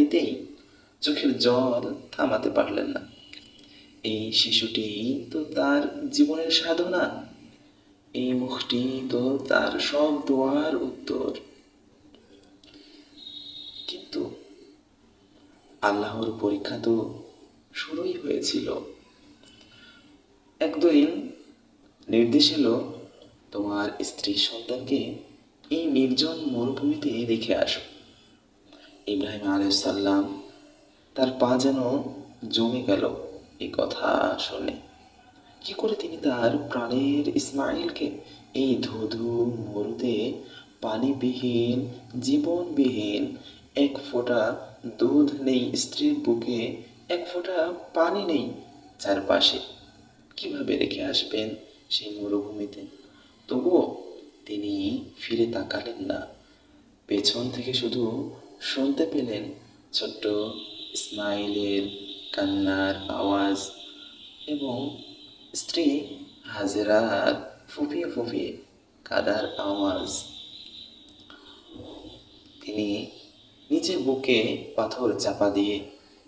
দিতেই চোখের জল থামাতে পারলেন না। এই শিশুটি তো তার জীবনের সাধনা, এই মুখটি তো তার সব দোয়ার উত্তর। কিন্তু আল্লাহর পরীক্ষা তো শুরুই হয়েছিল। একদিন নির্দেশ এলো, তোমার স্ত্রী সন্তানকে এই নির্জন মরুভূমিতে রেখে আসো। ইব্রাহিম আলাইসাল্লাম তার পা যেন জমে গেল এই কথা শুনে। কি করে তিনি তার প্রাণের ইসমাইলকে এই ধুধু মরুতে, পানিবিহীন, জীবনবিহীন, এক ফোঁটা দুধ নেই স্ত্রীর বুকে, এক ফোঁটা পানি নেই চারপাশে, কিভাবে রেখে আসবেন সেই মরুভূমিতে? তবুও তিনি ফিরে তাকালেন না। পেছন থেকে শুধু শুনতে পেলেন ছোট্ট ইসমাইলের কান্নার আওয়াজ এবং স্ত্রী হাজেরার ফুঁপিয়ে ফুঁপিয়ে কাদার আওয়াজ। তিনি নিজের বুকে পাথর চাপা দিয়ে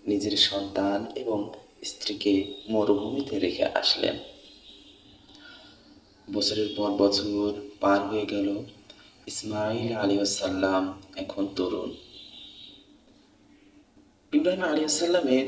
নিজের সন্তান এবং স্ত্রীকে মরুভূমিতে রেখে আসলেন। বছরের পর বছর পার হয়ে গেল। ইসমাইল আলাইহিসসালাম এখন তরুণ। ইব্রাহিম আলাইহিসসালামের